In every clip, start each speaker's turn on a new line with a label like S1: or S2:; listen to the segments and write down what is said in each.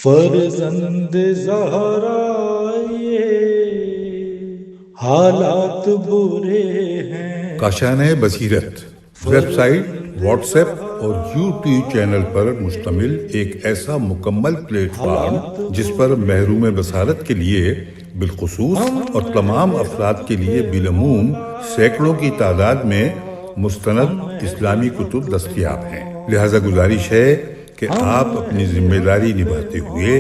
S1: فرزند زہرا یہ حالات برے ہیں۔
S2: کاشانۂ بصیرت ویب سائٹ، واٹس ایپ اور یوٹیوب چینل پر مشتمل ایک ایسا مکمل پلیٹ فارم جس پر محروم بصارت کے لیے بالخصوص اور تمام افراد کے لیے بالعموم سینکڑوں کی تعداد میں مستند اسلامی کتب دستیاب ہیں۔ لہذا گزارش ہے کہ آپ اپنی ذمہ داری نبھاتے ہوئے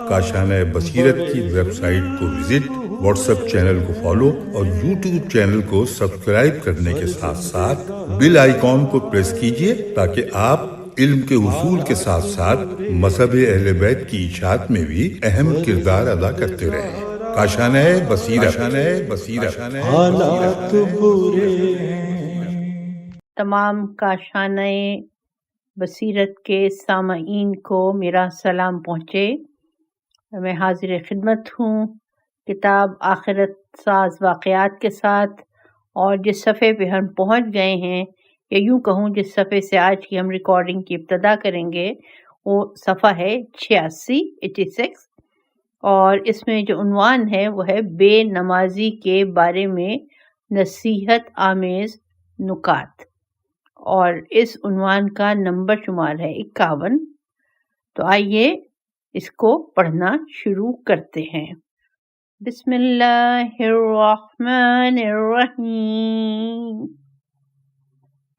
S2: کاشانۂ بصیرت کی ویب سائٹ کو وزٹ، واٹس ایپ چینل کو فالو اور یوٹیوب چینل کو سبسکرائب کرنے کے ساتھ ساتھ بیل آئیکن کو پریس کیجیے تاکہ آپ علم کے حصول کے ساتھ ساتھ مذہب اہل بیت کی اشاعت میں بھی اہم کردار ادا کرتے رہیں۔ کاشانۂ بصیرت
S1: حالات برے ہیں۔
S3: تمام کاشانۂ بصیرت کے سامعین کو میرا سلام پہنچے۔ میں حاضر خدمت ہوں کتاب آخرت ساز واقعات کے ساتھ، اور جس صفحے پہ ہم پہنچ گئے ہیں، یا یوں کہوں جس صفحے سے آج کی ہم ریکارڈنگ کی ابتدا کریں گے، وہ صفحہ ہے 86 اور اس میں جو عنوان ہے وہ ہے بے نمازی کے بارے میں نصیحت آمیز نکات، اور اس عنوان کا نمبر شمار ہے 51۔ تو آئیے اس کو پڑھنا شروع کرتے ہیں۔ بسم اللہ الرحمن الرحیم۔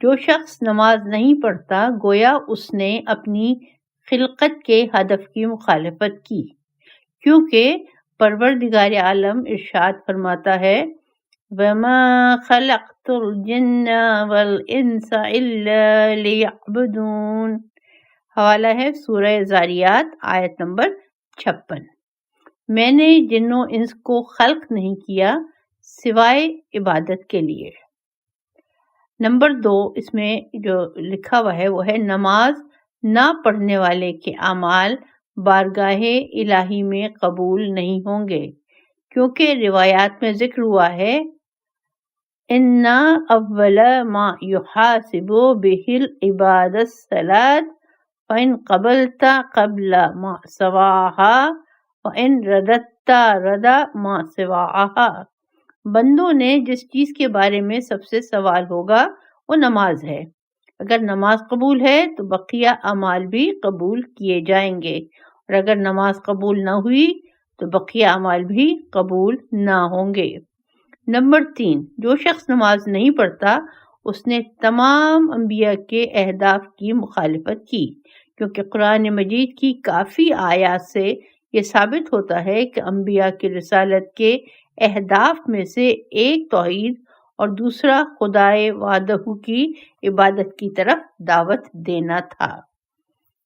S3: جو شخص نماز نہیں پڑھتا گویا اس نے اپنی خلقت کے ہدف کی مخالفت کی، کیونکہ پروردگار عالم ارشاد فرماتا ہے وَمَا خَلَقْتُ الْجِنَّ وَالْإِنسَ إِلَّا لِيَعْبُدُونَ۔ حوالہ ہے سورہ زاریات آیت نمبر 56۔ میں نے جن و انس کو خلق نہیں کیا سوائے عبادت کے لیے۔ نمبر 2 اس میں جو لکھا ہوا ہے وہ ہے نماز نہ پڑھنے والے کے اعمال بارگاہ الہی میں قبول نہیں ہوں گے، کیونکہ روایات میں ذکر ہوا ہے ان اول ما یحاسب به العباد الصلاۃ فان قبلت قبل ما سواها وان رددت رد ما سواها۔ بندوں نے جس چیز کے بارے میں سب سے سوال ہوگا وہ نماز ہے، اگر نماز قبول ہے تو بقیہ اعمال بھی قبول کیے جائیں گے، اور اگر نماز قبول نہ ہوئی تو بقیہ اعمال بھی قبول نہ ہوں گے۔ نمبر 3، جو شخص نماز نہیں پڑھتا اس نے تمام انبیاء کے اہداف کی مخالفت کی، کیونکہ قرآن مجید کی کافی آیات سے یہ ثابت ہوتا ہے کہ انبیاء کی رسالت کے اہداف میں سے ایک توحید اور دوسرا خدائے وحدہ کی عبادت کی طرف دعوت دینا تھا۔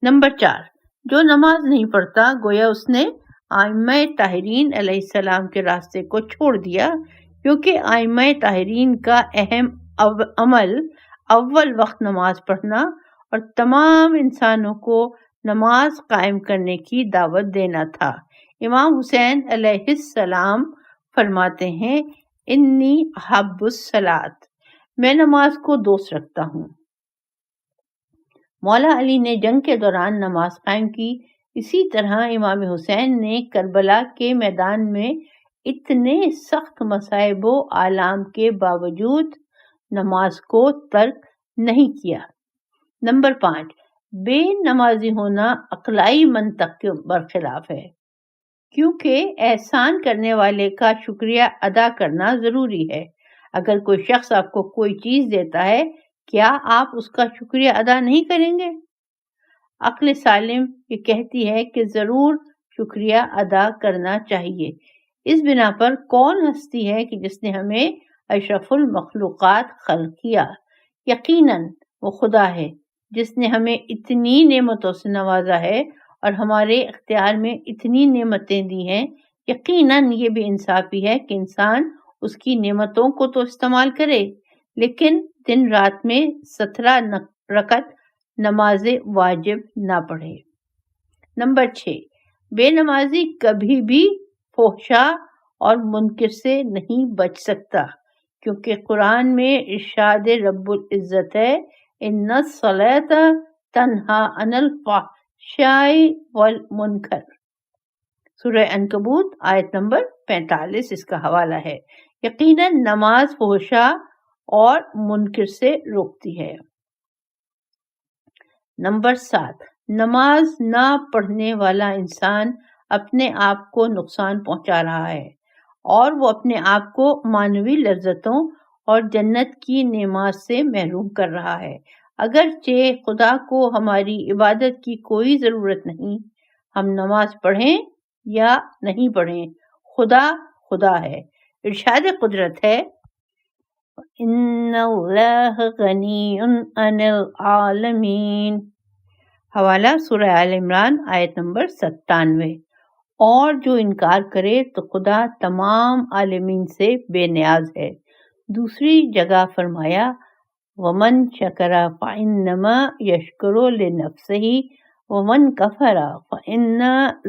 S3: نمبر 4، جو نماز نہیں پڑھتا گویا اس نے ائمہ طاہرین علیہ السلام کے راستے کو چھوڑ دیا، کیونکہ ائمہ طاہرین کا اہم عمل اول وقت نماز پڑھنا اور تمام انسانوں کو نماز قائم کرنے کی دعوت دینا تھا۔ امام حسین علیہ السلام فرماتے ہیں انی احب الصلاۃ، میں نماز کو دوست رکھتا ہوں۔ مولا علی نے جنگ کے دوران نماز قائم کی، اسی طرح امام حسین نے کربلا کے میدان میں اتنے سخت مصائب و آلام کے باوجود نماز کو ترک نہیں کیا۔ نمبر 5، بے نمازی ہونا عقلائی منطق کے برخلاف ہے، کیونکہ احسان کرنے والے کا شکریہ ادا کرنا ضروری ہے۔ اگر کوئی شخص آپ کو کوئی چیز دیتا ہے، کیا آپ اس کا شکریہ ادا نہیں کریں گے؟ عقل سالم یہ کہتی ہے کہ ضرور شکریہ ادا کرنا چاہیے۔ اس بنا پر کون ہستی ہے کہ جس نے ہمیں اشرف المخلوقات خلق کیا؟ یقیناً وہ خدا ہے جس نے ہمیں اتنی نعمتوں سے نوازا ہے اور ہمارے اختیار میں اتنی نعمتیں دی ہیں۔ یقیناً یہ بھی انصافی ہے کہ انسان اس کی نعمتوں کو تو استعمال کرے، لیکن دن رات میں 17 رکعت نماز واجب نہ پڑھے۔ نمبر 6، بے نمازی کبھی بھی فحشا اور منکر سے نہیں بچ سکتا، کیونکہ قرآن میں ارشاد رب العزت ہے ان الصلاۃ تنہی عن الفحشاء والمنکر۔ سورہ عنکبوت آیت نمبر 45 اس کا حوالہ ہے۔ یقیناً نماز فحشاء اور منکر سے روکتی ہے۔ نمبر 7، نماز نہ پڑھنے والا انسان اپنے آپ کو نقصان پہنچا رہا ہے اور وہ اپنے آپ کو معنوی لذتوں اور جنت کی نعمات سے محروم کر رہا ہے۔ اگرچہ خدا کو ہماری عبادت کی کوئی ضرورت نہیں، ہم نماز پڑھیں یا نہیں پڑھیں، خدا خدا ہے۔ ارشاد قدرت ہے، ان اللہ غنی عن العالمین۔ حوالہ سورہ آل عمران آیت نمبر 97۔ اور جو انکار کرے تو خدا تمام عالمین سے بے نیاز ہے۔ دوسری جگہ فرمایا، ومن شکر فانما یشکر لنفسہ ومن کفر فان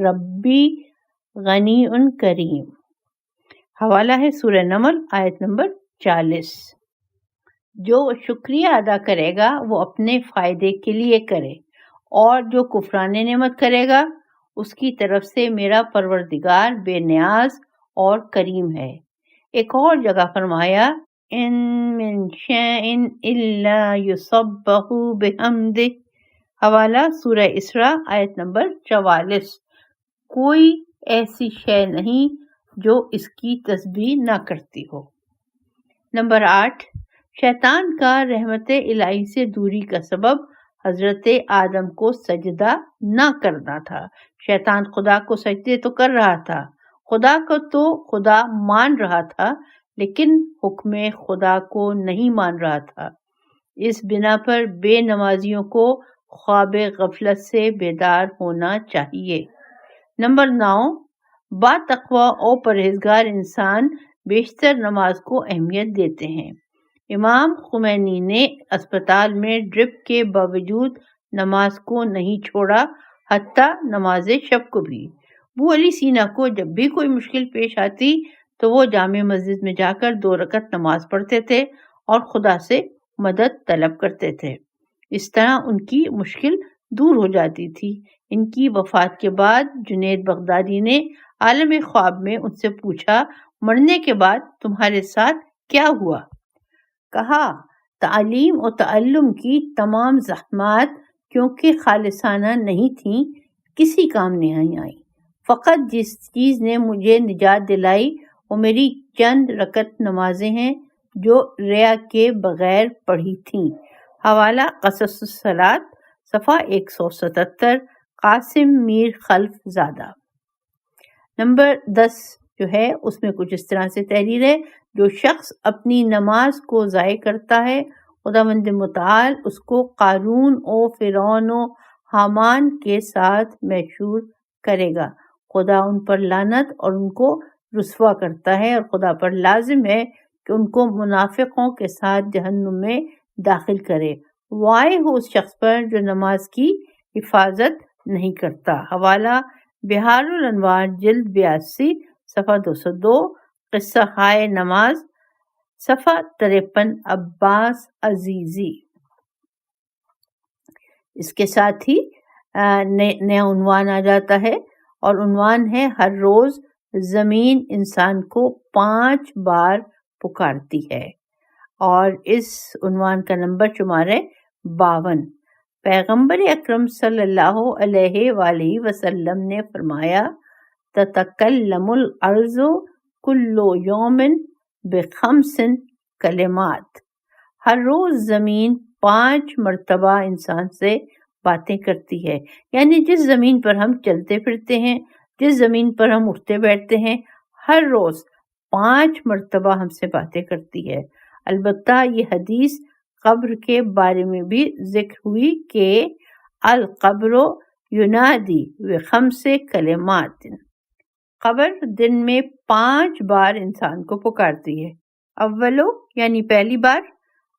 S3: ربی غنی کریم۔ حوالہ ہے سورہ نمل آیت نمبر 40۔ جو شکریہ ادا کرے گا وہ اپنے فائدے کے لیے کرے، اور جو کفران نعمت کرے گا اس کی طرف سے میرا پروردگار بے نیاز اور کریم ہے۔ ایک اور جگہ فرمایا، ان من شیء الا یسبح بحمدہ۔ حوالہ سورہ اسراء آیت نمبر 44۔ کوئی ایسی شے نہیں جو اس کی تسبیح نہ کرتی ہو۔ نمبر 8، شیطان کا رحمت الہی سے دوری کا سبب حضرت آدم کو سجدہ نہ کرنا تھا۔ شیطان خدا کو سجدے تو کر رہا تھا، خدا کو تو خدا مان رہا تھا، لیکن حکم خدا کو نہیں مان رہا تھا۔ اس بنا پر بے نمازیوں کو خواب غفلت سے بیدار ہونا چاہیے۔ نمبر 9، با تقوی اور پرہیزگار انسان بیشتر نماز کو اہمیت دیتے ہیں۔ امام خمینی نے اسپتال میں ڈرپ کے باوجود نماز کو نہیں چھوڑا، حتیٰ نماز شب کو بھی۔ ابو علی سینا کو جب بھی کوئی مشکل پیش آتی تو وہ جامع مسجد میں جا کر 2 رکعت نماز پڑھتے تھے اور خدا سے مدد طلب کرتے تھے۔ اس طرح ان کی مشکل دور ہو جاتی تھی۔ ان کی وفات کے بعد جنید بغدادی نے عالم خواب میں ان سے پوچھا، مرنے کے بعد تمہارے ساتھ کیا ہوا؟ کہا، تعلیم و تعلم کی تمام زحمات کیونکہ خالصانہ نہیں تھیں کسی کام نہیں آئی۔ فقط جس چیز نے مجھے نجات دلائی وہ میری چند رکعت نمازیں ہیں جو ریا کے بغیر پڑھی تھیں۔ حوالہ قصص الصلاۃ صفحہ 177، قاسم میر خلف زادہ۔ نمبر 10 جو ہے اس میں کچھ اس طرح سے تحریر ہے، جو شخص اپنی نماز کو ضائع کرتا ہے خداوند متعال اس کو قارون و فرعون و حامان کے ساتھ محشور کرے گا۔ خدا ان پر لعنت اور ان کو رسوا کرتا ہے، اور خدا پر لازم ہے کہ ان کو منافقوں کے ساتھ جہنم میں داخل کرے۔ وائے ہو اس شخص پر جو نماز کی حفاظت نہیں کرتا۔ حوالہ بہار الانوار جلد 82 صفحہ 202، قصہ ہائے نماز صفحہ 53، عباس عزیزی۔ اس کے ساتھ ہی نیا عنوان آ جاتا ہے، اور عنوان ہے، ہر روز زمین انسان کو 5 بار پکارتی ہے، اور اس عنوان کا نمبر شمار ہے 52۔ پیغمبر اکرم صلی اللہ علیہ وآلہ وسلم نے فرمایا، تتکلم الارض کل یوم ب5 کلمات۔ ہر روز زمین 5 مرتبہ انسان سے باتیں کرتی ہے، یعنی جس زمین پر ہم چلتے پھرتے ہیں، جس زمین پر ہم اٹھتے بیٹھتے ہیں، ہر روز 5 مرتبہ ہم سے باتیں کرتی ہے۔ البتہ یہ حدیث قبر کے بارے میں بھی ذکر ہوئی کہ القبر ینادی ب5 کلمات۔ قبر دن میں 5 بار انسان کو پکارتی ہے۔ اولو یعنی پہلی بار،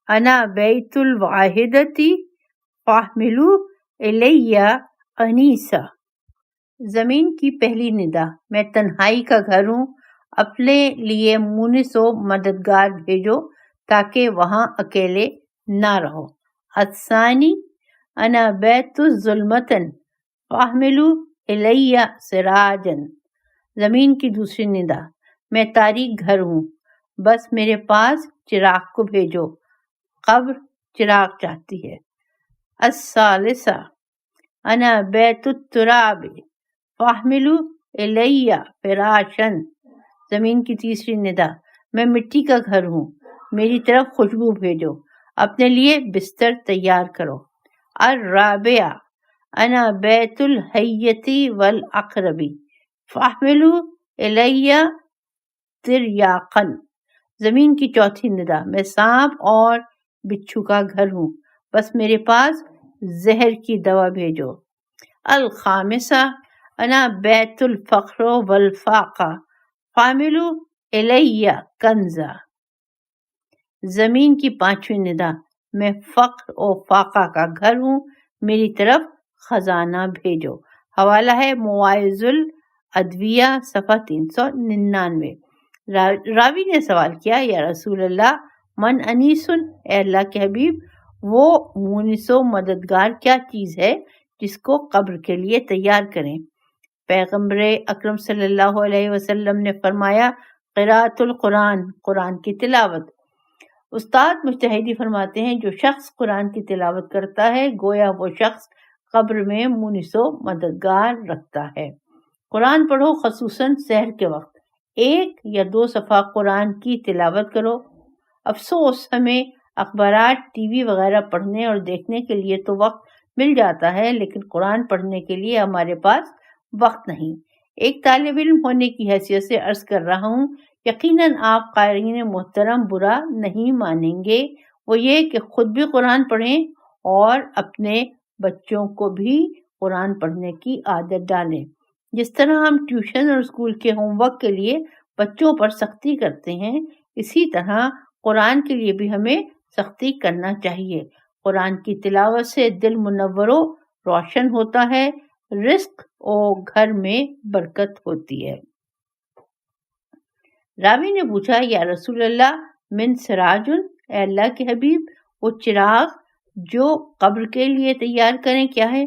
S3: انا بیت الواحدتی فاحملوا الی انیسا۔ زمین کی پہلی ندا، میں تنہائی کا گھر ہوں، اپنے لیے مونس و مددگار بھیجو تاکہ وہاں اکیلے نہ رہو۔ الثانی انا بیت الظلمۃ فاحملوا الی سراجا۔ زمین کی دوسری ندا، میں تاریک گھر ہوں، بس میرے پاس چراغ کو بھیجو، قبر چراغ چاہتی ہے۔ الثالثہ انا بیت التراب فاحملوا الی فراشا، زمین کی تیسری ندا، میں مٹی کا گھر ہوں، میری طرف خوشبو بھیجو، اپنے لیے بستر تیار کرو۔ الرابعہ انا بیت الحیۃ والعقرب فاحملوا الی تریاقا، زمین کی چوتھی ندا، میں سانپ اور بچھو کا گھر ہوں، بس میرے پاس زہر کی دوا بھیجو۔ الخامسہ انا بیت الفقر والفاقہ فاحملوا الی کنزا، زمین کی پانچویں ندا، میں فقر و فاقہ کا گھر ہوں، میری طرف خزانہ بھیجو۔ حوالہ ہے مواعظ الادویہ صفحہ 399۔ راوی نے سوال کیا، یا رسول اللہ من انیسن، اے اللہ کے حبیب وہ مونس و مددگار کیا چیز ہے جس کو قبر کے لیے تیار کریں؟ پیغمبر اکرم صلی اللہ علیہ وسلم نے فرمایا قراءۃ القرآن، قرآن کی تلاوت۔ استاد مجتہدی فرماتے ہیں جو شخص قرآن کی تلاوت کرتا ہے گویا وہ شخص قبر میں مونس و مددگار رکھتا ہے۔ قرآن پڑھو، خصوصاً سحر کے وقت، 1 یا 2 صفحہ قرآن کی تلاوت کرو۔ افسوس ہمیں اخبارات، ٹی وی وغیرہ پڑھنے اور دیکھنے کے لیے تو وقت مل جاتا ہے، لیکن قرآن پڑھنے کے لیے ہمارے پاس وقت نہیں۔ ایک طالب علم ہونے کی حیثیت سے عرض کر رہا ہوں، یقیناً آپ قارئین محترم برا نہیں مانیں گے، وہ یہ کہ خود بھی قرآن پڑھیں اور اپنے بچوں کو بھی قرآن پڑھنے کی عادت ڈالیں۔ جس طرح ہم ٹیوشن اور اسکول کے ہوم ورک کے لیے بچوں پر سختی کرتے ہیں، اسی طرح قرآن کے لیے بھی ہمیں سختی کرنا چاہیے۔ قرآن کی تلاوت سے دل منور و روشن ہوتا ہے، رزق اور گھر میں برکت ہوتی ہے۔ راوی نے پوچھا، یا رسول اللہ من سراج، اے اللہ کے حبیب وہ چراغ جو قبر کے لیے تیار کریں کیا ہے؟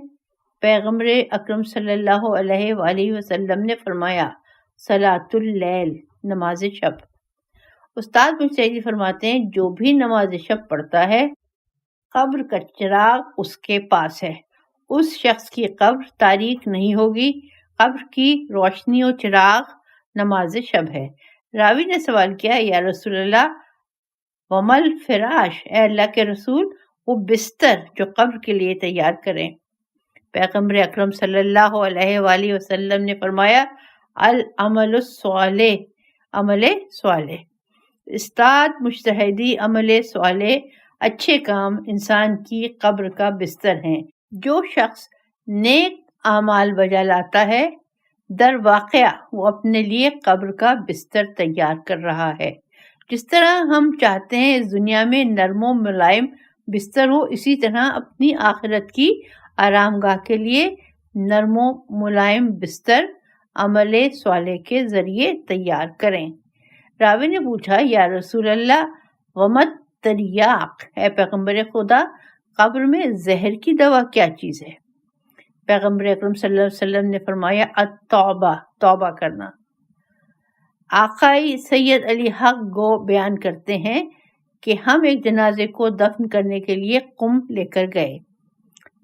S3: پیغمبر اکرم صلی اللہ علیہ وآلہ وسلم نے فرمایا صلاۃ اللیل، نماز شب۔ استاد مجتہدی فرماتے ہیں جو بھی نماز شب پڑھتا ہے قبر کا چراغ اس کے پاس ہے، اس شخص کی قبر تاریک نہیں ہوگی۔ قبر کی روشنی و چراغ نماز شب ہے۔ راوی نے سوال کیا، یا رسول اللہ ومل فراش، اے اللہ کے رسول وہ بستر جو قبر کے لیے تیار کریں؟ پیغمبر اکرم صلی اللہ علیہ وآلہ وسلم نے فرمایا العمل الصالح، عمل صالح۔ استاد مجتہدی عمل صالح، اچھے کام انسان کی قبر کا بستر ہیں۔ جو شخص نیک اعمال بجا لاتا ہے در واقعہ وہ اپنے لیے قبر کا بستر تیار کر رہا ہے۔ جس طرح ہم چاہتے ہیں اس دنیا میں نرم و ملائم بستر ہو، اسی طرح اپنی آخرت کی آرام گاہ کے لیے نرم و ملائم بستر عمل صالح کے ذریعے تیار کریں۔ راوی نے پوچھا، یا رسول اللہ ومت تریاق، اے پیغمبر خدا قبر میں زہر کی دوا کیا چیز ہے؟ پیغمبر اکرم صلی اللہ علیہ وسلم نے فرمایا التوبہ، توبہ کرنا۔ آقائی سید علی حق گو بیان کرتے ہیں کہ ہم ایک جنازے کو دفن کرنے کے لیے قم لے کر گئے۔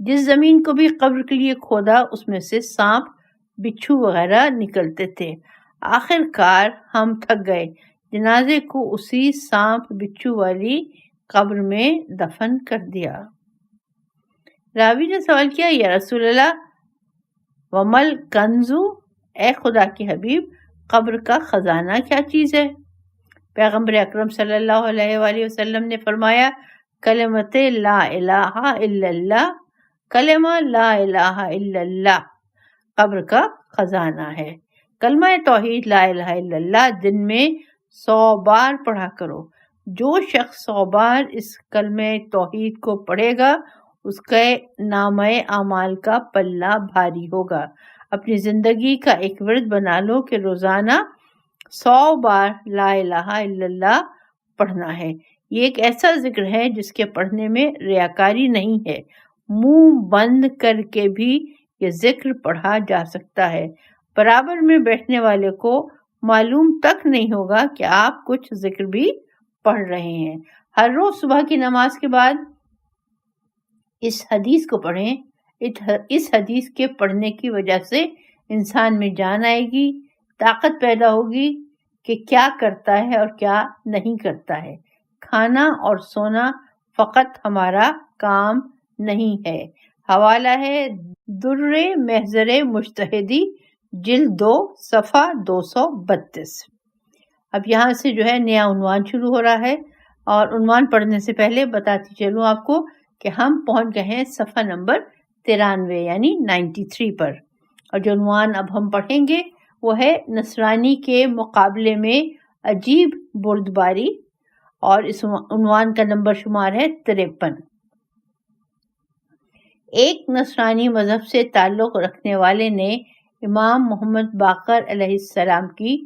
S3: جس زمین کو بھی قبر کے لیے کھودا اس میں سے سانپ، بچھو وغیرہ نکلتے تھے۔ آخر کار ہم تھک گئے، جنازے کو اسی سانپ بچھو والی قبر میں دفن کر دیا۔ راوی نے سوال کیا، یا رسول اللہ ومل کنزو، اے خدا کے حبیب قبر کا خزانہ کیا چیز ہے؟ پیغمبر اکرم صلی اللہ علیہ وآلہ وسلم نے فرمایا کلمت لا الہ الا اللہ، کلمہ لا الہ الا اللہ قبر کا خزانہ ہے۔ کلمہ توحید لا الہ الا اللہ دن میں 100 بار پڑھا کرو۔ جو شخص 100 بار اس کلمہ توحید کو پڑھے گا اس کے نامہ اعمال کا پلہ بھاری ہوگا۔ اپنی زندگی کا ایک ورد بنا لو کہ روزانہ 100 بار لا الہ الا اللہ پڑھنا ہے۔ یہ ایک ایسا ذکر ہے جس کے پڑھنے میں ریاکاری نہیں ہے، منہ بند کر کے بھی یہ ذکر پڑھا جا سکتا ہے۔ برابر میں بیٹھنے والے کو معلوم تک نہیں ہوگا کہ آپ کچھ ذکر بھی پڑھ رہے ہیں۔ ہر روز صبح کی نماز کے بعد اس حدیث کو پڑھیں۔ اس حدیث کے پڑھنے کی وجہ سے انسان میں جان آئے گی، طاقت پیدا ہوگی کہ کیا کرتا ہے اور کیا نہیں کرتا ہے۔ کھانا اور سونا فقط ہمارا کام نہیں ہے۔ حوالہ ہے در محضر مجتہدی جلد 2 صفحہ 232۔ اب یہاں سے جو ہے نیا عنوان شروع ہو رہا ہے، اور عنوان پڑھنے سے پہلے بتاتی چلوں آپ کو کہ ہم پہنچ گئے ہیں صفحہ نمبر 93 یعنی 93 پر، اور جو عنوان اب ہم پڑھیں گے وہ ہے نصرانی کے مقابلے میں عجیب بردباری، اور اس عنوان کا نمبر شمار ہے 53۔ ایک نصرانی مذہب سے تعلق رکھنے والے نے امام محمد باقر علیہ السلام کی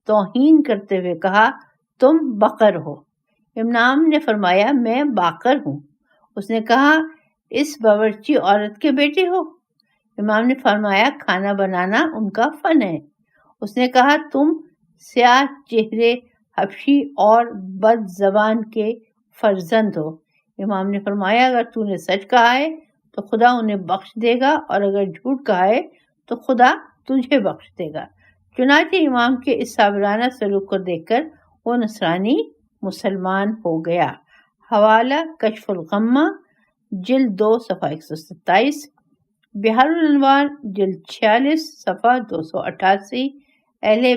S3: توہین کرتے ہوئے کہا، تم بقر ہو۔ امام نے فرمایا، میں باقر ہوں۔ اس نے کہا، اس باورچی عورت کے بیٹے ہو؟ امام نے فرمایا، کھانا بنانا ان کا فن ہے۔ اس نے کہا، تم سیاہ چہرے حبشی اور بد زبان کے فرزند ہو۔ امام نے فرمایا، اگر تو نے سچ کہا ہے تو خدا انہیں بخش دے گا، اور اگر جھوٹ کہا ہے تو خدا تجھے بخش دے گا۔ چنانچہ امام کے اس صابرانہ سلوک کو دیکھ کر وہ نصرانی مسلمان ہو گیا۔ حوالہ کشف الغمہ جلد 2 صفحہ 127، بحر الانوار جلد 46 صفحہ 288، اہل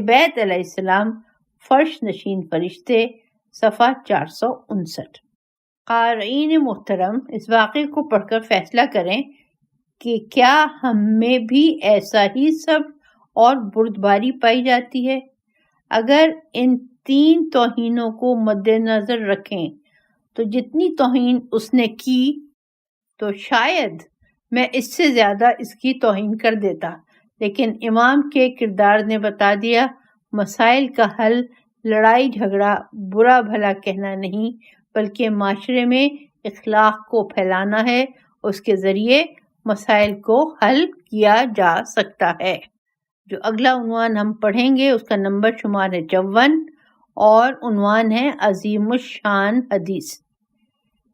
S3: بیت علیہ السلام فرش نشین فرشتے صفحہ 459۔ قارئین محترم، اس واقعے کو پڑھ کر فیصلہ کریں کہ کیا ہم میں بھی ایسا ہی سب اور بردباری پائی جاتی ہے؟ اگر ان 3 توہینوں کو مد نظر رکھیں تو جتنی توہین اس نے کی تو شاید میں اس سے زیادہ اس کی توہین کر دیتا، لیکن امام کے کردار نے بتا دیا، مسائل کا حل لڑائی جھگڑا برا بھلا کہنا نہیں بلکہ معاشرے میں اخلاق کو پھیلانا ہے، اس کے ذریعے مسائل کو حل کیا جا سکتا ہے۔ جو اگلا عنوان ہم پڑھیں گے اس کا نمبر شمار ہے 54، اور عنوان ہے عظیم الشان حدیث۔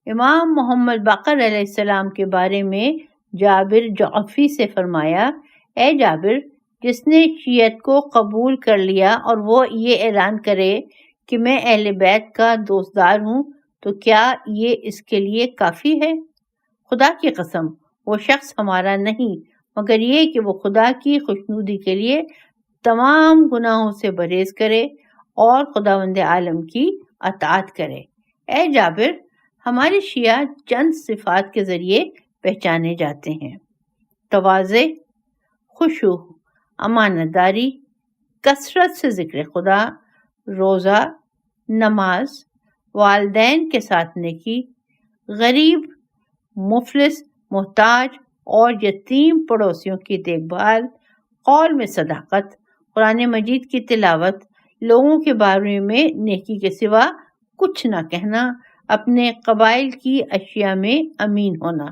S3: امام محمد باقر علیہ السلام کے بارے میں جابر جعفی سے فرمایا، اے جابر، جس نے شیعت کو قبول کر لیا اور وہ یہ اعلان کرے کہ میں اہل بیت کا دوستدار ہوں تو کیا یہ اس کے لیے کافی ہے؟ خدا کی قسم وہ شخص ہمارا نہیں، مگر یہ کہ وہ خدا کی خوشنودی کے لیے تمام گناہوں سے پرہیز کرے اور خداوند عالم کی اطاعت کرے۔ اے جابر، ہمارے شیعہ چند صفات کے ذریعے پہچانے جاتے ہیں: تواضع، خشوع، امانت داری، کثرت سے ذکر خدا، روزہ، نماز، والدین کے ساتھ نیکی، غریب، مفلس، محتاج اور یتیم پڑوسیوں کی دیکھ بھال، قول میں صداقت، قرآن مجید کی تلاوت، لوگوں کے بارے میں نیکی کے سوا کچھ نہ کہنا، اپنے قبائل کی اشیاء میں امین ہونا۔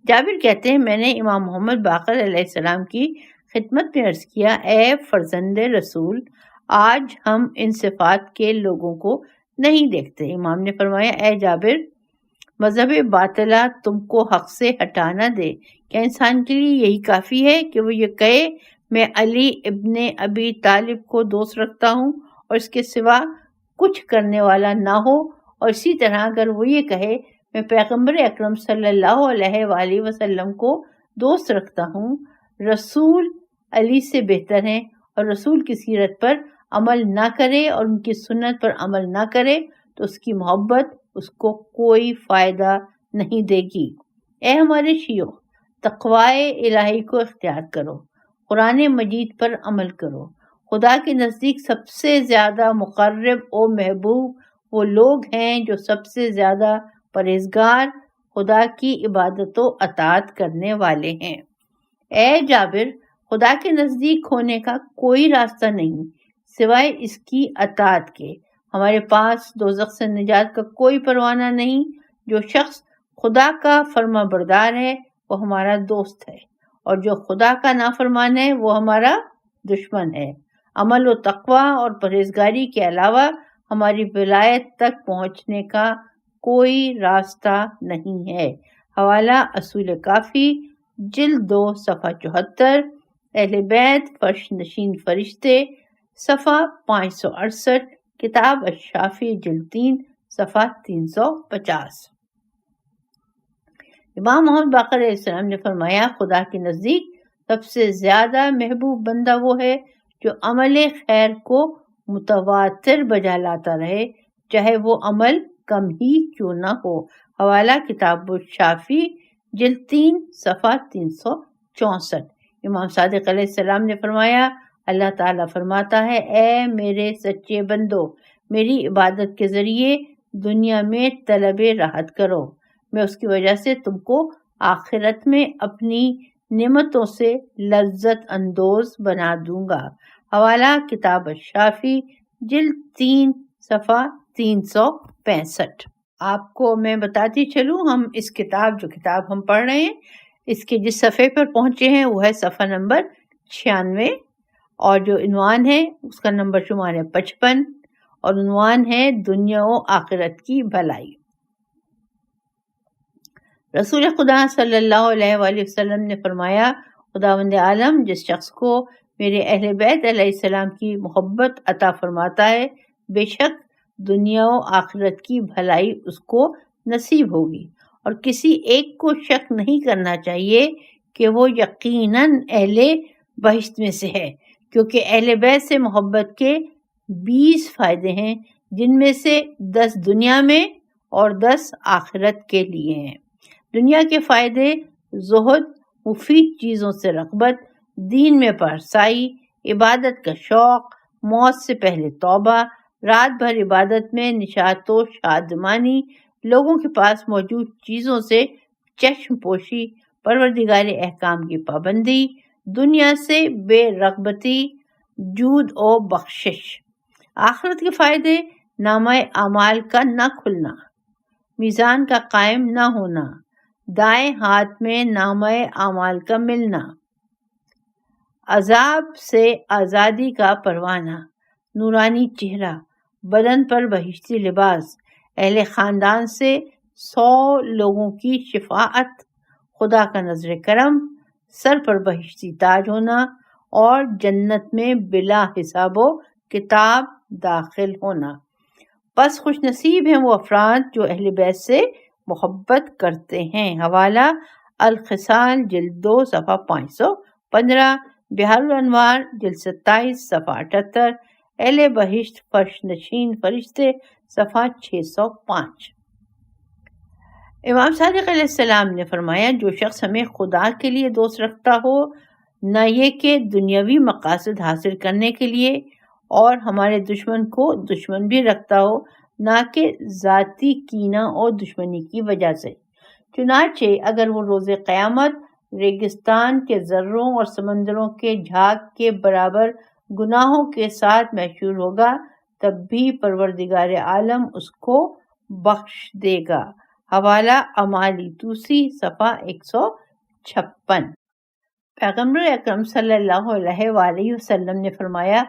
S3: جابر کہتے ہیں، میں نے امام محمد باقر علیہ السلام کی خدمت میں عرض کیا، اے فرزند رسول، آج ہم ان صفات کے لوگوں کو نہیں دیکھتے۔ امام نے فرمایا، اے جابر، مذہب باطلہ تم کو حق سے ہٹا نہ دے۔ کیا انسان کے لیے یہی کافی ہے کہ وہ یہ کہے میں علی ابن ابی طالب کو دوست رکھتا ہوں اور اس کے سوا کچھ کرنے والا نہ ہو؟ اور اسی طرح اگر وہ یہ کہے میں پیغمبر اکرم صلی اللہ علیہ وآلہ وسلم کو دوست رکھتا ہوں، رسول علی سے بہتر ہیں، اور رسول کی سیرت پر عمل نہ کرے اور ان کی سنت پر عمل نہ کرے تو اس کی محبت اس کو کوئی فائدہ نہیں دے گی۔ اے ہمارے شیعو، تقوی الہی کو اختیار کرو، قرآن مجید پر عمل کرو۔ خدا کے نزدیک سب سے زیادہ مقرب و محبوب وہ لوگ ہیں جو سب سے زیادہ پرہیزگار، خدا کی عبادت و اطاعت کرنے والے ہیں۔ اے جابر، خدا کے نزدیک ہونے کا کوئی راستہ نہیں سوائے اس کی اطاعت کے۔ ہمارے پاس دوزخ سے نجات کا کوئی پروانہ نہیں۔ جو شخص خدا کا فرما بردار ہے وہ ہمارا دوست ہے، اور جو خدا کا نافرمان ہے وہ ہمارا دشمن ہے۔ عمل و تقوی اور پرہیزگاری کے علاوہ ہماری ولایت تک پہنچنے کا کوئی راستہ نہیں ہے۔ حوالہ اصول کافی جلد 2 صفحہ 74، اہل بیت فرش نشین فرشتے صفحہ 568، کتاب الشافی جلد 3 صفحہ 350۔ امام محمد باقر علیہ السلام نے فرمایا، خدا کے نزدیک سب سے زیادہ محبوب بندہ وہ ہے جو عمل خیر کو متواتر بجا لاتا رہے، چاہے وہ عمل کم ہی کیوں نہ ہو۔ حوالہ کتاب الشافی جلد 3 صفحہ 364۔ امام صادق علیہ السلام نے فرمایا، اللہ تعالیٰ فرماتا ہے، اے میرے سچے بندو، میری عبادت کے ذریعے دنیا میں طلب راحت کرو، میں اس کی وجہ سے تم کو آخرت میں اپنی نعمتوں سے لذت اندوز بنا دوں گا۔ حوالہ کتاب الشافی جلد 3 صفحہ 365۔ آپ کو میں بتاتی چلوں، ہم اس جو کتاب ہم پڑھ رہے ہیں، اس کے جس صفحے پر پہنچے ہیں وہ ہے صفحہ نمبر 96، اور جو عنوان ہے اس کا نمبر شمار ہے 55، اور عنوان ہے دنیا و آخرت کی بھلائی۔ رسول خدا صلی اللہ علیہ وآلہ وسلم نے فرمایا، خداوند عالم جس شخص کو میرے اہل بیت علیہ السلام کی محبت عطا فرماتا ہے، بے شک دنیا و آخرت کی بھلائی اس کو نصیب ہوگی، اور کسی ایک کو شک نہیں کرنا چاہیے کہ وہ یقیناً اہل بہشت میں سے ہے، کیونکہ اہل بیت سے محبت کے 20 فائدے ہیں، جن میں سے 10 دنیا میں اور 10 آخرت کے لیے ہیں۔ دنیا کے فائدے: زہد، مفید چیزوں سے رغبت، دین میں پارسائی، عبادت کا شوق، موت سے پہلے توبہ، رات بھر عبادت میں نشاط و شادمانی، لوگوں کے پاس موجود چیزوں سے چشم پوشی، پروردگار احکام کی پابندی، دنیا سے بے رغبتی، جود و بخشش۔ آخرت کے فائدے: نامہ اعمال کا نہ کھلنا، میزان کا قائم نہ ہونا، دائیں ہاتھ میں نامہ اعمال کا ملنا، عذاب سے آزادی کا پروانہ، نورانی چہرہ، بدن پر بہشتی لباس، اہل خاندان سے 100 لوگوں کی شفاعت، خدا کا نظر کرم، سر پر بہشتی تاج ہونا، اور جنت میں بلا حساب و کتاب داخل ہونا۔ پس خوش نصیب ہیں وہ افراد جو اہل بیت سے محبت کرتے ہیں۔ حوالہ الخصال جلد 2 صفحہ 515، بحار الانوار جلد 27 صفحہ 78، اہل بہشت فرش نشین فرشتے صفحہ 605۔ امام صادق علیہ السلام نے فرمایا، جو شخص ہمیں خدا کے لیے دوست رکھتا ہو، نہ یہ کہ دنیاوی مقاصد حاصل کرنے کے لیے، اور ہمارے دشمن کو دشمن بھی رکھتا ہو، نہ کہ ذاتی کینہ اور دشمنی کی وجہ سے، چنانچہ اگر وہ روز قیامت ریگستان کے ذروں اور سمندروں کے جھاگ کے برابر گناہوں کے ساتھ محشور ہوگا، تب بھی پروردگار عالم اس کو بخش دے گا۔ حوالہ اعمالی توسی صفحہ 156۔ پیغمبر اکرم صلی اللہ علیہ وآلہ وسلم نے فرمایا،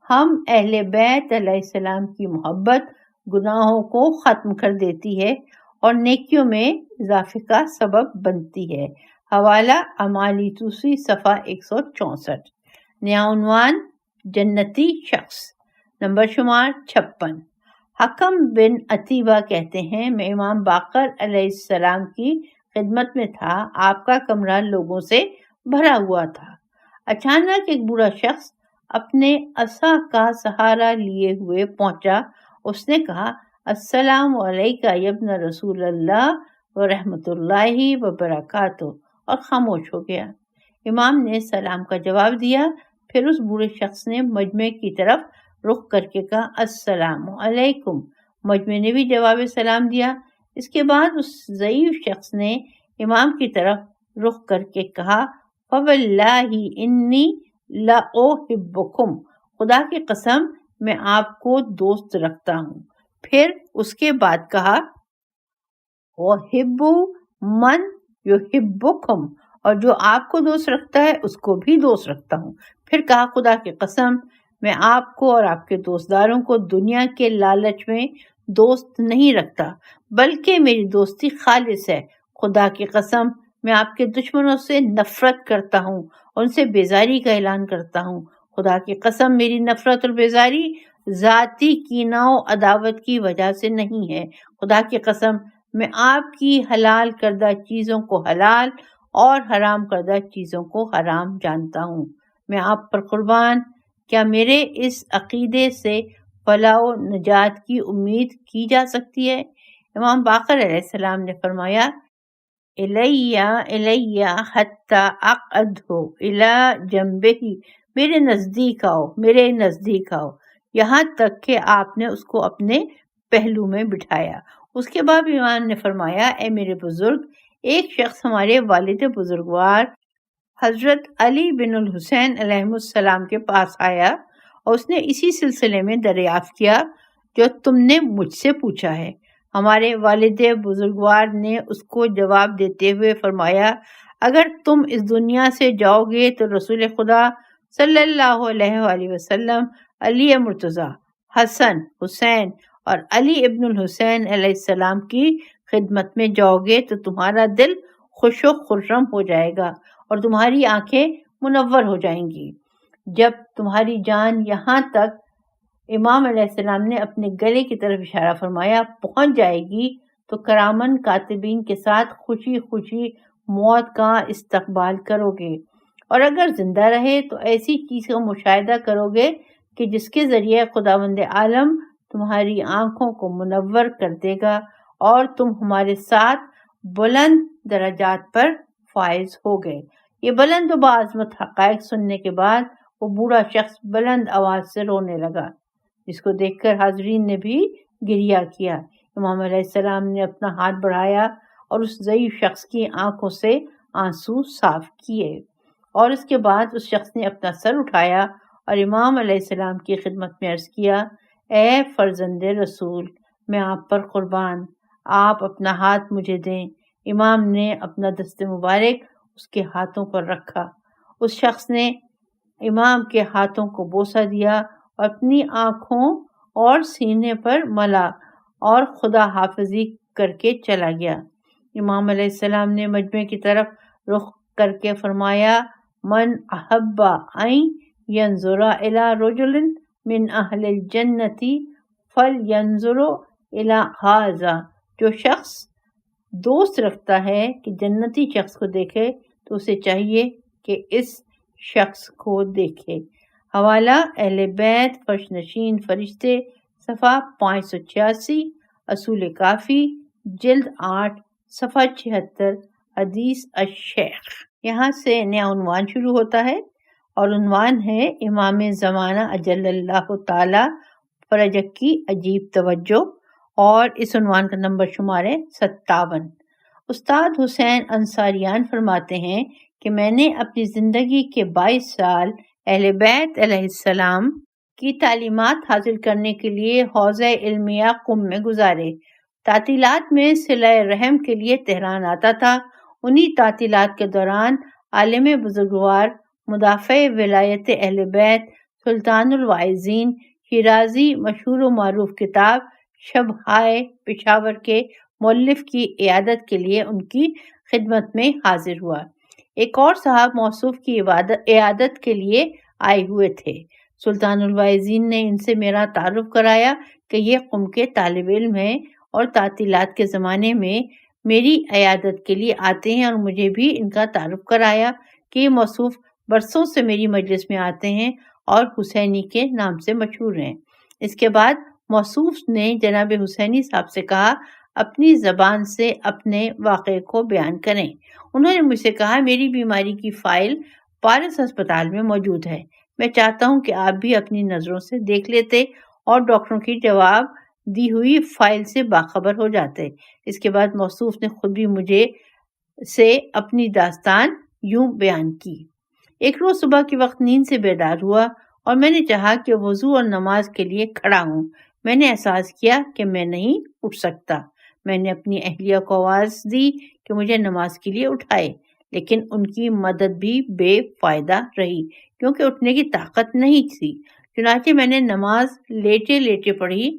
S3: ہم اہل بیت علیہ السلام کی محبت گناہوں کو ختم کر دیتی ہے اور نیکیوں میں اضافے کا سبب بنتی ہے۔ حوالہ اعمالی توسی صفحہ 164۔ نیا عنوان: جنتی شخص، نمبر شمار 56۔ حکم بن عتیبہ کہتے ہیں، میں امام باقر علیہ السلام کی خدمت میں تھا، آپ کا کمرہ لوگوں سے بھرا ہوا تھا۔ اچانک ایک بوڑھا شخص اپنے عصا کا سہارا لیے ہوئے پہنچا، اس نے کہا، السلام علیکہ یا ابن رسول اللہ ورحمۃ اللہ وبرکاتہ، اور خاموش ہو گیا۔ امام نے سلام کا جواب دیا، پھر اس بوڑھے شخص نے مجمع کی طرف رخ کر کے کہا، السلام علیکم۔ مجمع نے بھی جواب سلام دیا۔ اس کے بعد اس ضعیف شخص نے امام کی طرف رخ کر کے کہا، فواللہ انی لاحبکم، خدا کی قسم میں آپ کو دوست رکھتا ہوں۔ پھر اس کے بعد کہا، وحبوا من یحبکم، اور جو آپ کو دوست رکھتا ہے اس کو بھی دوست رکھتا ہوں۔ پھر کہا خدا کی قسم میں آپ کو اور آپ کے دوستداروں کو دنیا کے لالچ میں دوست نہیں رکھتا، بلکہ میری دوستی خالص ہے۔ خدا کی قسم میں آپ کے دشمنوں سے نفرت کرتا ہوں اور ان سے بیزاری کا اعلان کرتا ہوں۔ خدا کی قسم میری نفرت اور بیزاری ذاتی کینہ و عداوت کی وجہ سے نہیں ہے۔ خدا کی قسم میں آپ کی حلال کردہ چیزوں کو حلال اور حرام کردہ چیزوں کو حرام جانتا ہوں۔ میں آپ پر قربان، کیا میرے اس عقیدے سے فلاح و نجات کی امید کی جا سکتی ہے؟ امام باقر علیہ السلام نے فرمایا الیہ حتی اقعدہ الی جنبہ، میرے نزدیک آؤ، میرے نزدیک آؤ، یہاں تک کہ آپ نے اس کو اپنے پہلو میں بٹھایا۔ اس کے بعد امام نے فرمایا اے میرے بزرگ، ایک شخص ہمارے والد بزرگوار حضرت علی بن الحسین علیہ السلام کے پاس آیا اور اس نے اسی سلسلے میں دریافت کیا جو تم نے مجھ سے پوچھا ہے۔ ہمارے والد بزرگوار نے اس کو جواب دیتے ہوئے فرمایا اگر تم اس دنیا سے جاؤ گے تو رسول خدا صلی اللہ علیہ وآلہ وسلم علی مرتضیٰ، حسن، حسین اور علی ابن الحسین علیہ السلام کی خدمت میں جاؤ گے تو تمہارا دل خوش و خرم ہو جائے گا اور تمہاری آنکھیں منور ہو جائیں گی۔ جب تمہاری جان یہاں تک، امام علیہ السلام نے اپنے گلے کی طرف اشارہ فرمایا، پہنچ جائے گی تو کرامن کاتبین کے ساتھ خوشی خوشی موت کا استقبال کرو گے، اور اگر زندہ رہے تو ایسی چیز کا مشاہدہ کرو گے کہ جس کے ذریعے خداوند عالم تمہاری آنکھوں کو منور کر دے گا اور تم ہمارے ساتھ بلند درجات پر فائز ہو گئے۔ یہ بلند و باعظمت حقائق سننے کے بعد وہ بوڑھا شخص بلند آواز سے رونے لگا، جس کو دیکھ کر حاضرین نے بھی گریہ کیا۔ امام علیہ السلام نے اپنا ہاتھ بڑھایا اور اس ضعیف شخص کی آنکھوں سے آنسو صاف کیے، اور اس کے بعد اس شخص نے اپنا سر اٹھایا اور امام علیہ السلام کی خدمت میں عرض کیا اے فرزند رسول، میں آپ پر قربان، آپ اپنا ہاتھ مجھے دیں۔ امام نے اپنا دست مبارک اس کے ہاتھوں پر رکھا۔ اس شخص نے امام کے ہاتھوں کو بوسہ دیا اور اپنی آنکھوں اور سینے پر ملا اور خدا حافظی کر کے چلا گیا۔ امام علیہ السلام نے مجمع کی طرف رخ کر کے فرمایا من احب ان ینظر الی رجل من اہل الجنۃ فلینظر الی ھذا، جو شخص دوست رکھتا ہے کہ جنتی شخص کو دیکھے تو اسے چاہیے کہ اس شخص کو دیکھے۔ حوالہ اہل بیت فرش نشین فرشتے، صفحہ 586، اصول کافی جلد 8، صفحہ 76، حدیث الشیخ۔ یہاں سے نیا عنوان شروع ہوتا ہے اور عنوان ہے امام زمانہ اجل اللہ تعالی فرجک کی عجیب توجہ، اور اس عنوان کا نمبر شمار ہے 57۔ استاد حسین انصاریان فرماتے ہیں کہ میں نے اپنی زندگی کے 22 سال اہل بیت علیہ السلام کی تعلیمات حاصل کرنے کے لیے حوزہ علمیہ قم میں گزارے۔ تعطیلات میں صلہ رحم کے لیے تہران آتا تھا۔ انہی تعطیلات کے دوران عالم بزرگوار مدافع ولایت اہل بیت سلطان الواعظین شیرازی مشہور و معروف کتاب شبہائے پشاور کے مؤلف کی عیادت کے لیے ان کی خدمت میں حاضر ہوا۔ ایک اور صاحب موصوف کی عیادت کے لیے آئے ہوئے تھے۔ سلطان الواعظین نے ان سے میرا تعارف کرایا کہ یہ قم کے طالب علم ہیں اور تعطیلات کے زمانے میں میری عیادت کے لیے آتے ہیں، اور مجھے بھی ان کا تعارف کرایا کہ یہ موصوف برسوں سے میری مجلس میں آتے ہیں اور حسینی کے نام سے مشہور ہیں۔ اس کے بعد موصوف نے جناب حسینی صاحب سے کہا اپنی زبان سے اپنے واقعے کو بیان کریں۔ انہوں نے مجھ سے کہا میری بیماری کی فائل پارس ہسپتال میں موجود ہے، میں چاہتا ہوں کہ آپ بھی اپنی نظروں سے دیکھ لیتے اور ڈاکٹروں کی جواب دی ہوئی فائل سے باخبر ہو جاتے۔ اس کے بعد موصوف نے خود بھی مجھے سے اپنی داستان یوں بیان کی۔ ایک روز صبح کے وقت نیند سے بیدار ہوا اور میں نے چاہا کہ وضو اور نماز کے لیے کھڑا ہوں۔ میں نے احساس کیا کہ میں نہیں اٹھ سکتا۔ میں نے اپنی اہلیہ کو آواز دی کہ مجھے نماز کے لیے اٹھائے، لیکن ان کی مدد بھی بے فائدہ رہی کیونکہ اٹھنے کی طاقت نہیں تھی۔ چنانچہ میں نے نماز لیٹے لیٹے پڑھی۔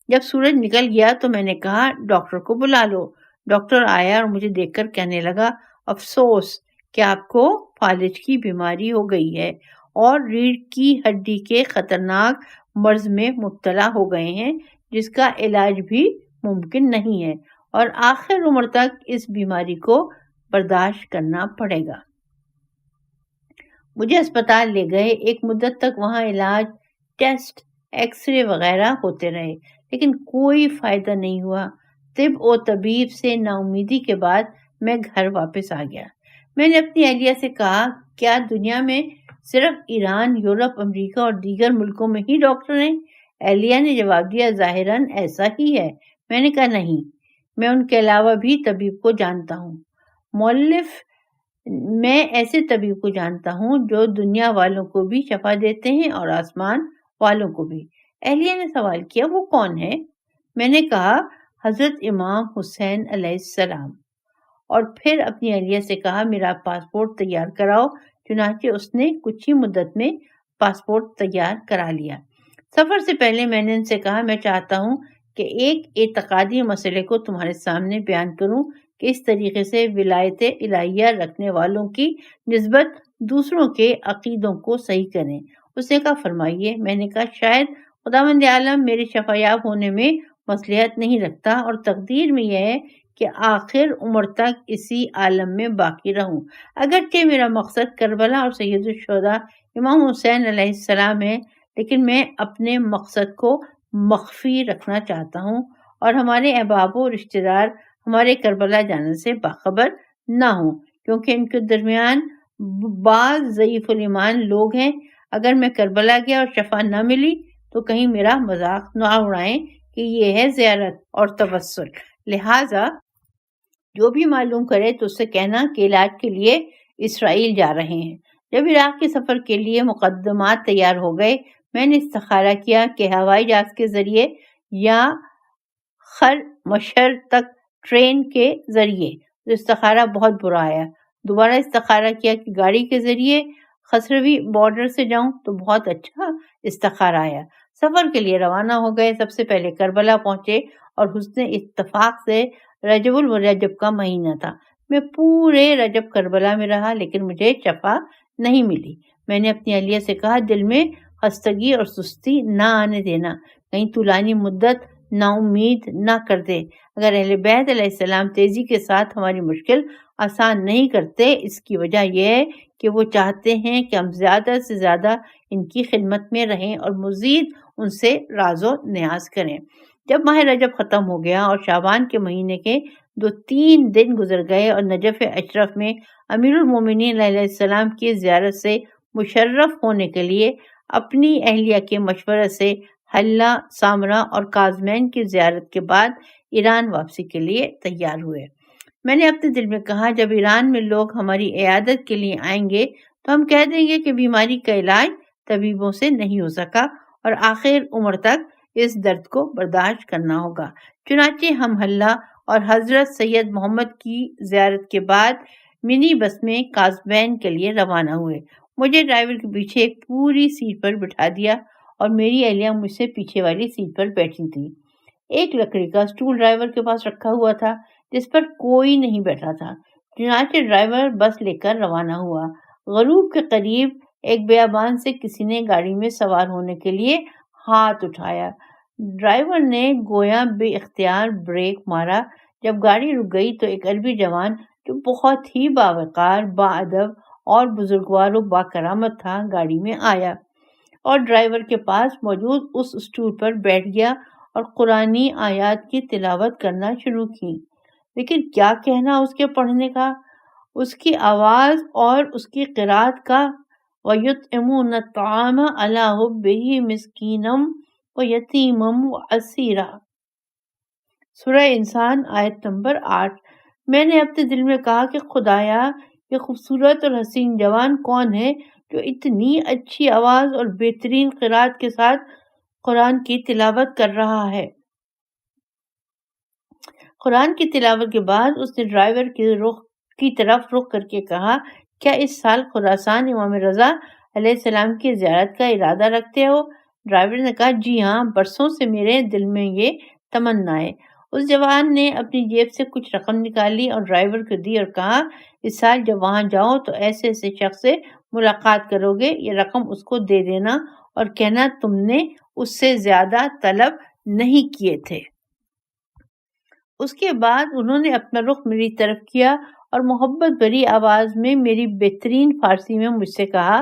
S3: جب سورج نکل گیا تو میں نے کہا ڈاکٹر کو بلا لو۔ ڈاکٹر آیا اور مجھے دیکھ کر کہنے لگا افسوس کہ آپ کو فالج کی بیماری ہو گئی ہے اور ریڑھ کی ہڈی کے خطرناک مرض میں مبتلا ہو گئے ہیں جس کا علاج بھی ممکن نہیں ہے اور آخر عمر تک اس بیماری کو برداشت کرنا پڑے گا۔ مجھے اسپتال لے گئے۔ ایک مدت تک وہاں علاج، ٹیسٹ، ایکس رے وغیرہ ہوتے رہے لیکن کوئی فائدہ نہیں ہوا۔ طب و طبیب سے نا امیدی کے بعد میں گھر واپس آ گیا۔ میں نے اپنی اہلیہ سے کہا کیا دنیا میں صرف ایران، یورپ، امریکہ اور دیگر ملکوں میں ہی ڈاکٹر ہیں؟ اہلیہ نے جواب دیا ظاہراً ایسا ہی ہے۔ میں نے کہا نہیں، میں ان کے علاوہ بھی طبیب کو جانتا ہوں۔ مؤلف میں ایسے طبیب کو جانتا ہوں جو دنیا والوں کو بھی شفا دیتے ہیں اور آسمان والوں کو بھی۔ اہلیہ نے سوال کیا وہ کون ہے؟ میں نے کہا حضرت امام حسین علیہ السلام، اور پھر اپنی اہلیہ سے کہا میرا پاسپورٹ تیار کراؤ۔ چنانچہ اس نے کچھ ہی مدت میں پاسپورٹ تیار کرا لیا۔ سفر سے پہلے میں نے ان سے کہا میں چاہتا ہوں کہ ایک اعتقادی مسئلے کو تمہارے سامنے بیان کروں کہ اس طریقے سے ولایت الہیہ رکھنے والوں کی نسبت دوسروں کے عقیدوں کو صحیح کریں۔ اس نے کہا فرمائیے۔ میں نے کہا شاید خداوند عالم میرے شفایاب ہونے میں مصلحت نہیں رکھتا اور تقدیر میں یہ ہے کہ آخر عمر تک اسی عالم میں باقی رہوں۔ اگرچہ میرا مقصد کربلا اور سید الشہداء امام حسین علیہ السلام ہے، لیکن میں اپنے مقصد کو مخفی رکھنا چاہتا ہوں اور ہمارے احباب و رشتہ دار ہمارے کربلا جانے سے باخبر نہ ہوں، کیونکہ ان کے درمیان بعض ضعیف الایمان لوگ ہیں۔ اگر میں کربلا گیا اور شفا نہ ملی تو کہیں میرا مذاق نہ اڑائیں کہ یہ ہے زیارت اور توسل۔ لہٰذا جو بھی معلوم کرے تو اس سے کہنا کہ علاج کے لیے اسرائیل جا رہے ہیں۔ جب عراق کے سفر کے لیے مقدمات تیار ہو گئے، میں نے استخارہ کیا کہ ہوائی جہاز کے ذریعے یا خر مشہر تک ٹرین کے ذریعے۔ استخارہ بہت برا آیا۔ دوبارہ استخارہ کیا کہ گاڑی کے ذریعے خسروی بارڈر سے جاؤں تو بہت اچھا استخارہ آیا۔ سفر کے لیے روانہ ہو گئے۔ سب سے پہلے کربلا پہنچے اور حسن اتفاق سے رجب الرجب کا مہینہ تھا۔ میں پورے رجب کربلا میں رہا لیکن مجھے شفا نہیں ملی۔ میں نے اپنی اہلیہ سے کہا دل میں خستگی اور سستی نہ آنے دینا، کہیں طولانی مدت نا امید نہ کر دے۔ اگر اہل بیت علیہ السلام تیزی کے ساتھ ہماری مشکل آسان نہیں کرتے، اس کی وجہ یہ ہے کہ وہ چاہتے ہیں کہ ہم زیادہ سے زیادہ ان کی خدمت میں رہیں اور مزید ان سے راز و نیاز کریں۔ جب ماہ رجب ختم ہو گیا اور شعبان کے مہینے کے 2-3 دن گزر گئے اور نجف اشرف میں امیر المومنین علیہ السلام کی زیارت سے مشرف ہونے کے لیے اپنی اہلیہ کے مشورے سے حلہ، سامرا اور کاظمین کی زیارت کے بعد ایران واپسی کے لیے تیار ہوئے۔ میں نے اپنے دل میں کہا جب ایران میں لوگ ہماری عیادت کے لیے آئیں گے تو ہم کہہ دیں گے کہ بیماری کا علاج طبیبوں سے نہیں ہو سکا اور آخر عمر تک اس درد کو برداشت کرنا ہوگا۔ چنانچہ ہم حلہ اور حضرت سید محمد کی زیارت کے بعد منی بس میں کاظمین کے لیے روانہ ہوئے۔ مجھے ڈرائیور کے پیچھے ایک پوری سیٹ پر بٹھا دیا اور میری اہلیہ مجھ سے پیچھے والی سیٹ پر بیٹھی تھی۔ ایک لکڑی کا اسٹول ڈرائیور کے پاس رکھا ہوا تھا جس پر کوئی نہیں بیٹھا تھا۔ چنانچہ ڈرائیور بس لے کر روانہ ہوا۔ غروب کے قریب ایک بیابان سے کسی نے گاڑی میں سوار ہونے کے لیے ہاتھ اٹھایا۔ ڈرائیور نے گویا بے اختیار بریک مارا۔ جب گاڑی رک گئی تو ایک عربی جوان جو بہت ہی باوقار، باادب اور بزرگوار و باکرامت تھا گاڑی میں آیا اور ڈرائیور کے پاس موجود اس اسٹول پر بیٹھ گیا اور قرآنی آیات کی تلاوت کرنا شروع کی۔ لیکن کیا کہنا اس کے پڑھنے کا، اس کی آواز اور اس کی قرات کا۔ وَيُطْعِمُونَ الطَّعَامَ عَلَىٰ حُبِّهِ مِسْكِينًا وَيَتِيمًا وَأَسِيرًا۔ سورہ انسان آیت نمبر 8۔ میں نے اپنے دل میں کہا کہ خدایا یہ خوبصورت اور حسین جوان کون ہے جو اتنی اچھی آواز اور بہترین قرات کے ساتھ قرآن کی تلاوت کر رہا ہے۔ قرآن کی تلاوت کے بعد اس نے ڈرائیور کے رخ کی طرف رخ کر کے کہا، کیا اس سال خراسان امام رضا علیہ السلام کی زیارت کا ارادہ رکھتے ہو؟ ڈرائیور نے کہا، جی ہاں، برسوں سے میرے دل میں یہ تمنا ہے۔ اس جوان نے اپنی جیب سے کچھ رقم نکالی اور ڈرائیور کو دی اور کہا، اس سال جب وہاں جاؤ تو ایسے ایسے شخص سے ملاقات کرو گے، یہ رقم اس کو دے دینا اور کہنا تم نے اس سے زیادہ طلب نہیں کیے تھے۔ اس کے بعد انہوں نے اپنا رخ میری طرف کیا اور محبت بھری آواز میں میری بہترین فارسی میں مجھ سے کہا،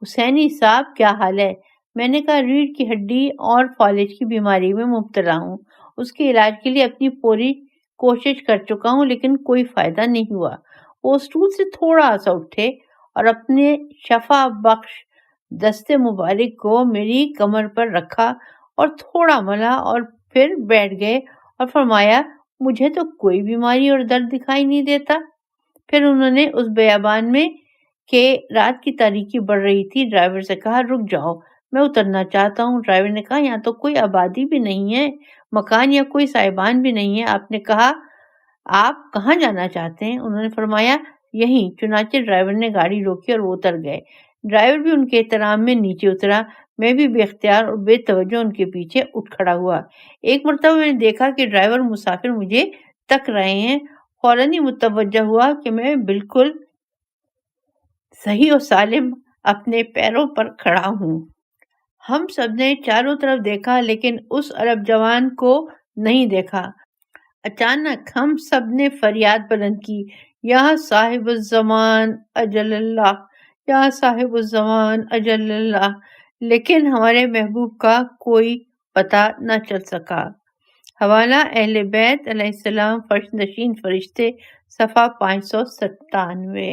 S3: حسینی صاحب کیا حال ہے؟ میں نے کہا، ریڑھ کی ہڈی اور فالج کی بیماری میں مبتلا ہوں، اس کے علاج کے لیے اپنی پوری کوشش کر چکا ہوں لیکن کوئی فائدہ نہیں ہوا۔ وہ اسٹول سے تھوڑا سا اٹھے اور اپنے شفا بخش دست مبارک کو میری کمر پر رکھا اور تھوڑا ملا اور پھر بیٹھ گئے اور فرمایا، مجھے تو کوئی بیماری اور درد دکھائی نہیں دیتا۔ پھر انہوں نے اس بیابان میں کہ رات کی تاریکی بڑھ رہی تھی ڈرائیور سے کہا، رک جاؤ، میں اترنا چاہتا ہوں۔ ڈرائیور نے کہا، یہاں تو کوئی آبادی بھی نہیں ہے، مکان یا کوئی سائبان بھی نہیں ہے۔ آپ نے کہا، آپ کہاں جانا چاہتے ہیں؟ انہوں نے فرمایا، یہیں۔ چنانچہ ڈرائیور نے گاڑی روکی اور وہ اتر گئے۔ ڈرائیور بھی ان کے احترام میں نیچے اترا۔ میں بھی بے اختیار اور بے توجہ ان کے پیچھے اٹھ کھڑا ہوا۔ ایک مرتبہ میں نے دیکھا کہ ڈرائیور مسافر مجھے تک رہے ہیں۔ فوراً ہی متوجہ ہوا کہ میں بالکل صحیح و سالم اپنے پیروں پر کھڑا ہوں۔ ہم سب نے چاروں طرف دیکھا لیکن اس عرب جوان کو نہیں دیکھا۔ اچانک ہم سب نے فریاد بلند کی، یا صاحب الزمان اجل اللہ، یا صاحب الزمان اجل اللہ، لیکن ہمارے محبوب کا کوئی پتہ نہ چل سکا۔ حوالہ اہل بیت علیہ السلام فرش نشین فرشتے، صفحہ 597۔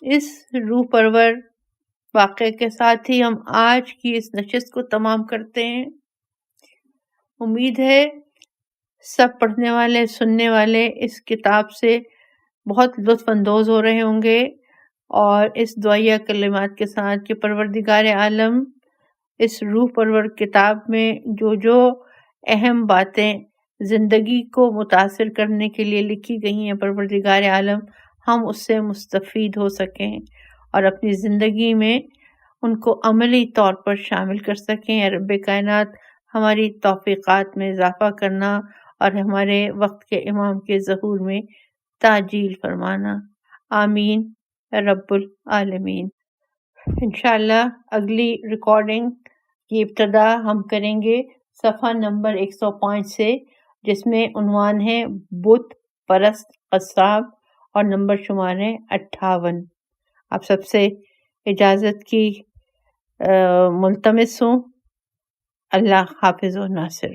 S3: اس روح پرور واقعے کے ساتھ ہی ہم آج کی اس نشست کو تمام کرتے ہیں۔ امید ہے سب پڑھنے والے سننے والے اس کتاب سے بہت لطف اندوز ہو رہے ہوں گے، اور اس دعائیہ کلمات کے ساتھ کہ پروردگار عالم اس روح پرور کتاب میں جو اہم باتیں زندگی کو متاثر کرنے کے لیے لکھی گئی ہیں، پروردگار عالم ہم اس سے مستفید ہو سکیں اور اپنی زندگی میں ان کو عملی طور پر شامل کر سکیں۔ اے رب کائنات، ہماری توفیقات میں اضافہ کرنا اور ہمارے وقت کے امام کے ظہور میں تعجیل فرمانا۔ آمین رب العالمین۔ انشاءاللہ اگلی ریکارڈنگ کی ابتدا ہم کریں گے صفحہ نمبر 105 سے، جس میں عنوان ہے بت پرست قصاب اور نمبر شمار ہے 58۔ آپ سب سے اجازت کی ملتمس ہوں۔ اللہ حافظ و ناصر۔